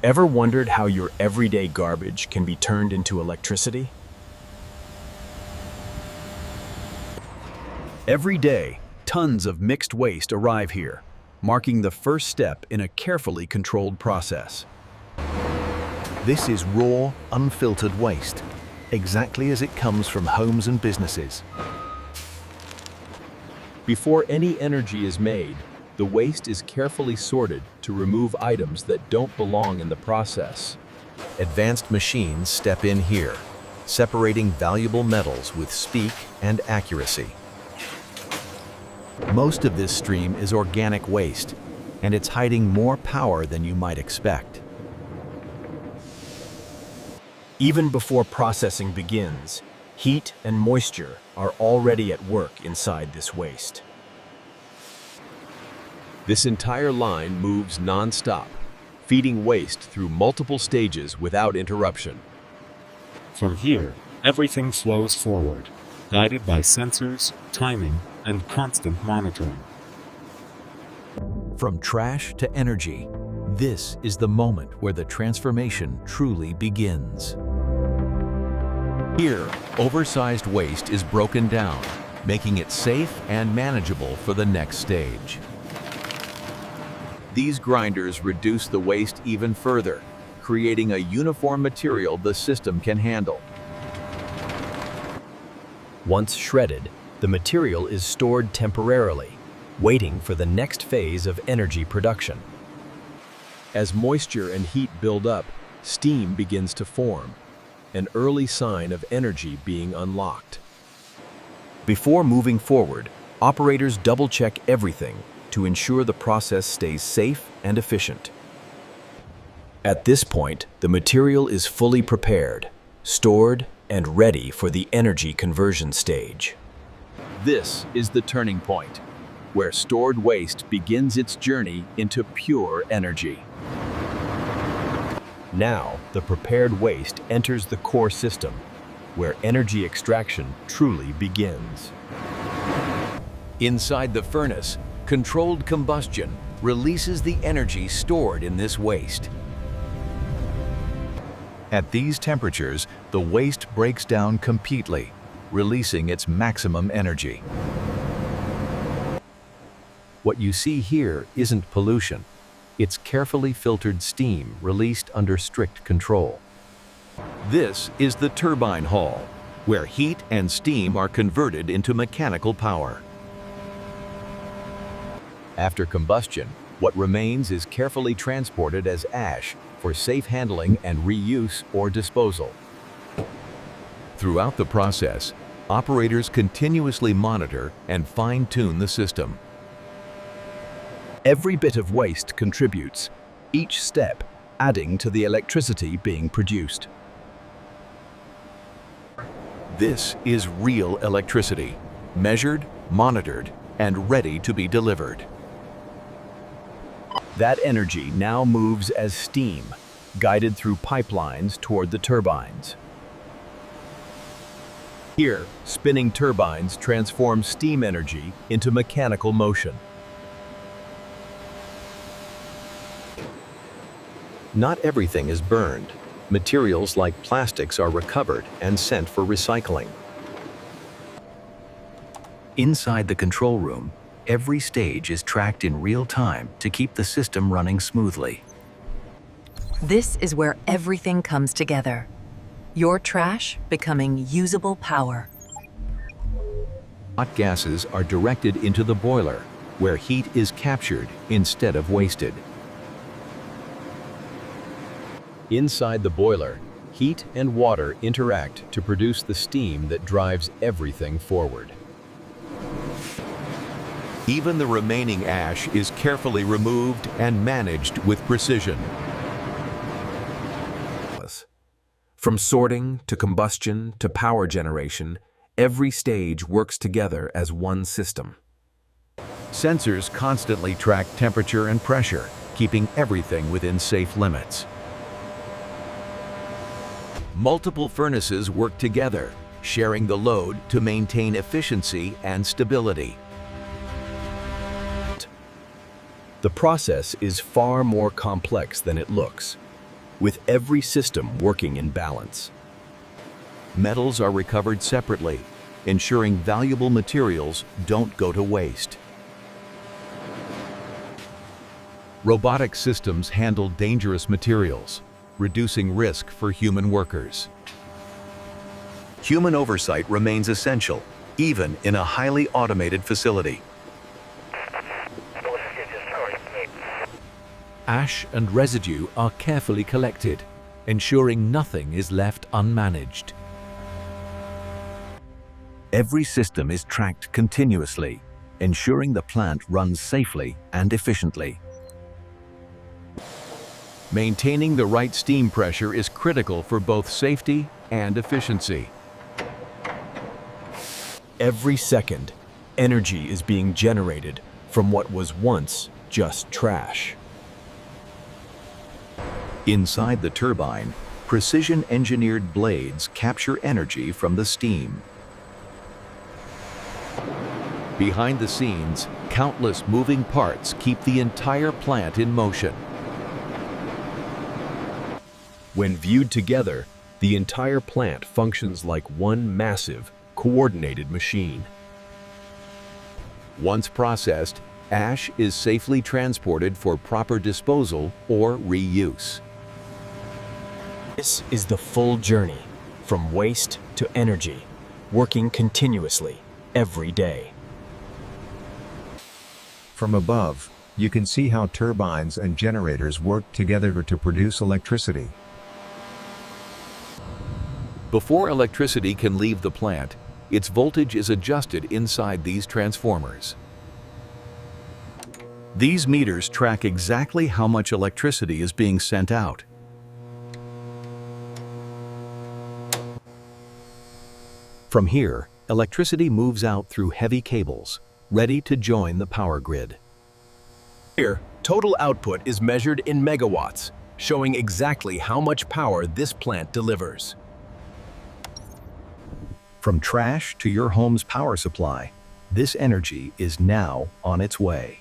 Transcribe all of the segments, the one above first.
Ever wondered how your everyday garbage can be turned into electricity? Every day, tons of mixed waste arrive here, marking the first step in a carefully controlled process. This is raw, unfiltered waste, exactly as it comes from homes and businesses. Before any energy is made, the waste is carefully sorted to remove items that don't belong in the process. Advanced machines step in here, separating valuable metals with speed and accuracy. Most of this stream is organic waste, and it's hiding more power than you might expect. Even before processing begins, heat and moisture are already at work inside this waste. This entire line moves non-stop, feeding waste through multiple stages without interruption. From here, everything flows forward, guided by sensors, timing, and constant monitoring. From trash to energy, this is the moment where the transformation truly begins. Here, oversized waste is broken down, making it safe and manageable for the next stage. These grinders reduce the waste even further, creating a uniform material the system can handle. Once shredded, the material is stored temporarily, waiting for the next phase of energy production. As moisture and heat build up, steam begins to form, an early sign of energy being unlocked. Before moving forward, operators double-check everything to ensure the process stays safe and efficient. At this point, the material is fully prepared, stored, and ready for the energy conversion stage. This is the turning point, where stored waste begins its journey into pure energy. Now, the prepared waste enters the core system, where energy extraction truly begins. Inside the furnace, controlled combustion releases the energy stored in this waste. At these temperatures, the waste breaks down completely, releasing its maximum energy. What you see here isn't pollution. It's carefully filtered steam released under strict control. This is the turbine hall, where heat and steam are converted into mechanical power. After combustion, what remains is carefully transported as ash for safe handling and reuse or disposal. Throughout the process, operators continuously monitor and fine-tune the system. Every bit of waste contributes, each step adding to the electricity being produced. This is real electricity, measured, monitored, and ready to be delivered. That energy now moves as steam, guided through pipelines toward the turbines. Here, spinning turbines transform steam energy into mechanical motion. Not everything is burned. Materials like plastics are recovered and sent for recycling. Inside the control room, every stage is tracked in real time to keep the system running smoothly. This is where everything comes together. Your trash becoming usable power. Hot gases are directed into the boiler, where heat is captured instead of wasted. Inside the boiler, heat and water interact to produce the steam that drives everything forward. Even the remaining ash is carefully removed and managed with precision. From sorting to combustion to power generation, every stage works together as one system. Sensors constantly track temperature and pressure, keeping everything within safe limits. Multiple furnaces work together, sharing the load to maintain efficiency and stability. The process is far more complex than it looks. with every system working in balance. Metals are recovered separately, ensuring valuable materials don't go to waste. Robotic systems handle dangerous materials, reducing risk for human workers. Human oversight remains essential, even in a highly automated facility. Ash and residue are carefully collected, ensuring nothing is left unmanaged. Every system is tracked continuously, ensuring the plant runs safely and efficiently. Maintaining the right steam pressure is critical for both safety and efficiency. Every second, energy is being generated from what was once just trash. Inside the turbine, precision-engineered blades capture energy from the steam. Behind the scenes, countless moving parts keep the entire plant in motion. When viewed together, the entire plant functions like one massive, coordinated machine. Once processed, ash is safely transported for proper disposal or reuse. This is the full journey, from waste to energy, working continuously, every day. From above, you can see how turbines and generators work together to produce electricity. Before electricity can leave the plant, its voltage is adjusted inside these transformers. These meters track exactly how much electricity is being sent out. From here, electricity moves out through heavy cables, ready to join the power grid. Here, total output is measured in megawatts, showing exactly how much power this plant delivers. From trash to your home's power supply, this energy is now on its way.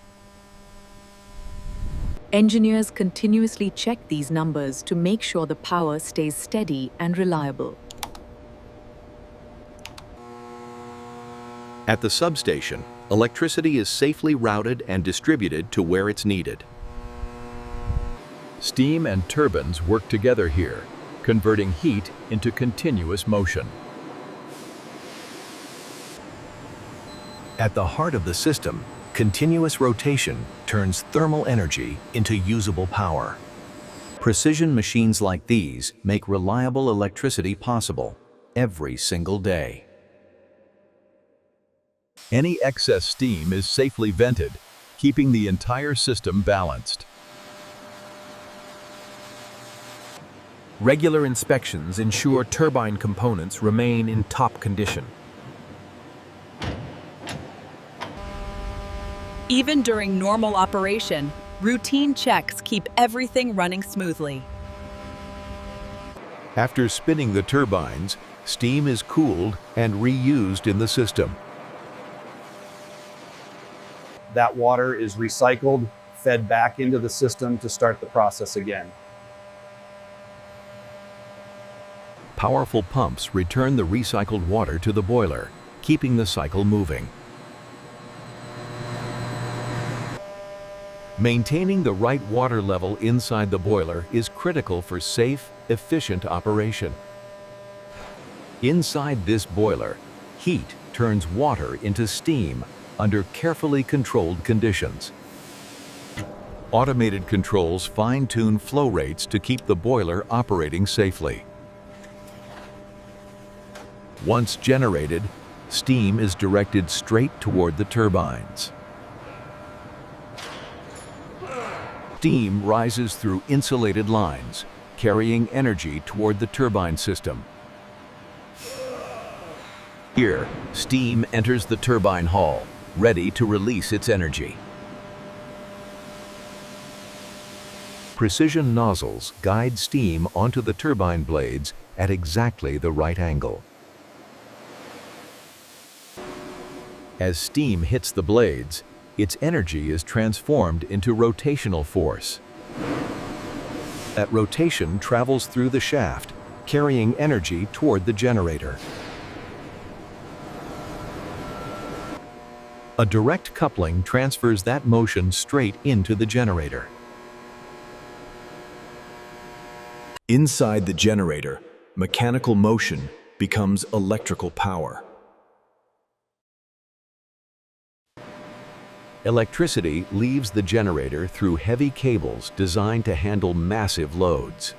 Engineers continuously check these numbers to make sure the power stays steady and reliable. At the substation, electricity is safely routed and distributed to where it's needed. Steam and turbines work together here, converting heat into continuous motion. At the heart of the system, continuous rotation turns thermal energy into usable power. Precision machines like these make reliable electricity possible every single day. Any excess steam is safely vented, keeping the entire system balanced. Regular inspections ensure turbine components remain in top condition. Even during normal operation, routine checks keep everything running smoothly. After spinning the turbines, steam is cooled and reused in the system. That water is recycled, fed back into the system to start the process again. Powerful pumps return the recycled water to the boiler, keeping the cycle moving. Maintaining the right water level inside the boiler is critical for safe, efficient operation. Inside this boiler, heat turns water into steam under carefully controlled conditions. Automated controls fine-tune flow rates to keep the boiler operating safely. Once generated, steam is directed straight toward the turbines. Steam rises through insulated lines, carrying energy toward the turbine system. Here, steam enters the turbine hull, ready to release its energy. Precision nozzles guide steam onto the turbine blades at exactly the right angle. As steam hits the blades, its energy is transformed into rotational force. That rotation travels through the shaft, carrying energy toward the generator. A direct coupling transfers that motion straight into the generator. Inside the generator, mechanical motion becomes electrical power. Electricity leaves the generator through heavy cables designed to handle massive loads.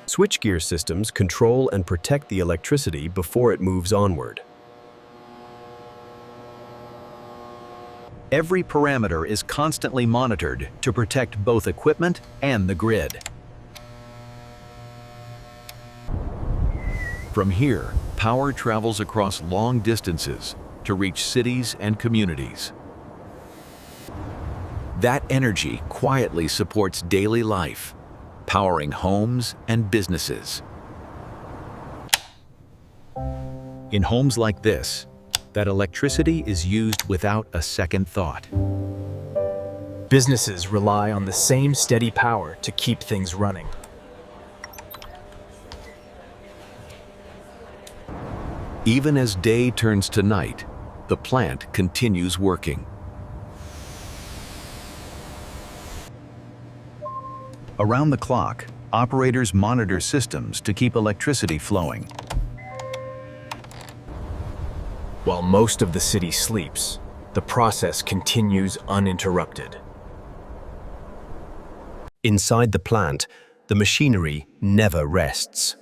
Switchgear systems control and protect the electricity before it moves onward. Every parameter is constantly monitored to protect both equipment and the grid. From here, power travels across long distances to reach cities and communities. That energy quietly supports daily life, powering homes and businesses. In homes like this, that electricity is used without a second thought. Businesses rely on the same steady power to keep things running. Even as day turns to night, the plant continues working. Around the clock, operators monitor systems to keep electricity flowing. While most of the city sleeps, the process continues uninterrupted. Inside the plant, the machinery never rests.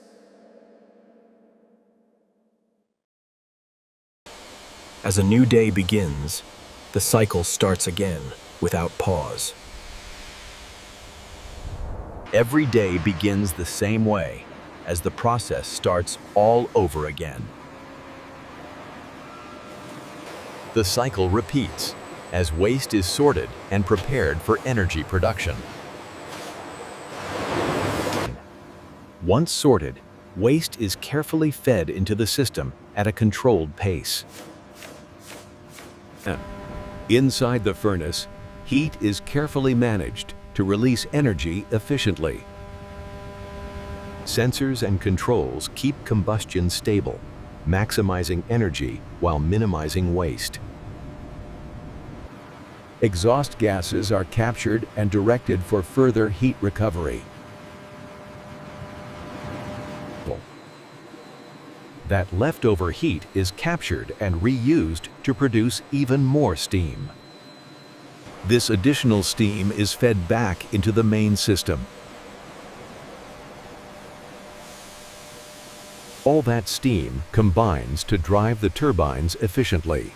As a new day begins, the cycle starts again without pause. Every day begins the same way, as the process starts all over again. The cycle repeats as waste is sorted and prepared for energy production. Once sorted, waste is carefully fed into the system at a controlled pace. Inside the furnace, heat is carefully managed to release energy efficiently. Sensors and controls keep combustion stable, maximizing energy while minimizing waste. Exhaust gases are captured and directed for further heat recovery. That leftover heat is captured and reused to produce even more steam. This additional steam is fed back into the main system. All that steam combines to drive the turbines efficiently.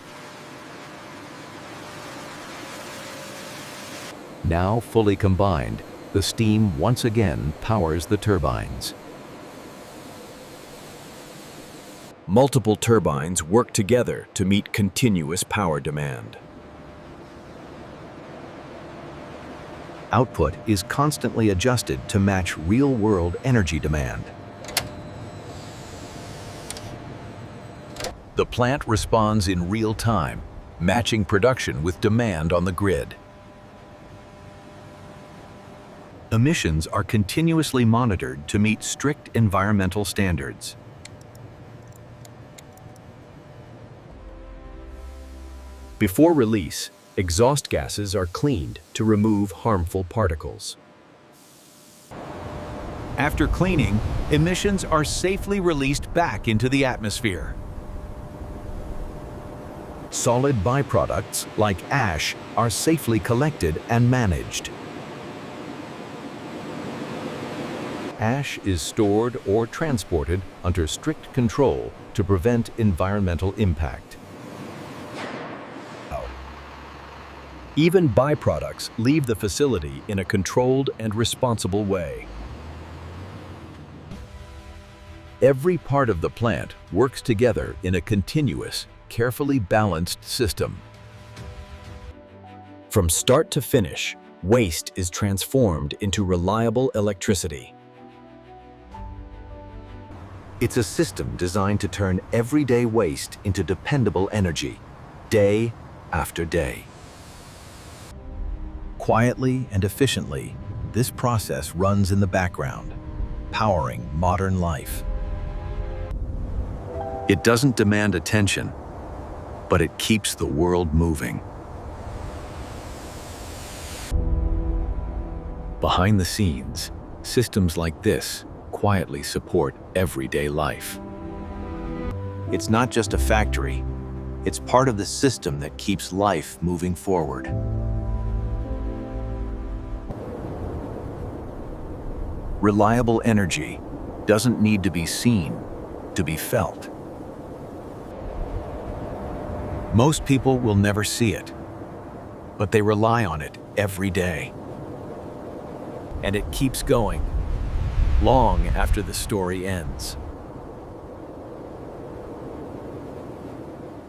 Now fully combined, the steam once again powers the turbines. Multiple turbines work together to meet continuous power demand. Output is constantly adjusted to match real-world energy demand. The plant responds in real time, matching production with demand on the grid. Emissions are continuously monitored to meet strict environmental standards. Before release, exhaust gases are cleaned to remove harmful particles. After cleaning, emissions are safely released back into the atmosphere. Solid byproducts, like ash, are safely collected and managed. Ash is stored or transported under strict control to prevent environmental impact. Even byproducts leave the facility in a controlled and responsible way. Every part of the plant works together in a continuous, carefully balanced system. From start to finish, waste is transformed into reliable electricity. It's a system designed to turn everyday waste into dependable energy, day after day. Quietly and efficiently, This process runs in the background, powering modern life. It doesn't demand attention, but it keeps the world moving. Behind the scenes, systems like this quietly support everyday life. It's not just a factory, it's part of the system that keeps life moving forward. Reliable energy doesn't need to be seen to be felt. Most people will never see it, but they rely on it every day. And it keeps going, long after the story ends.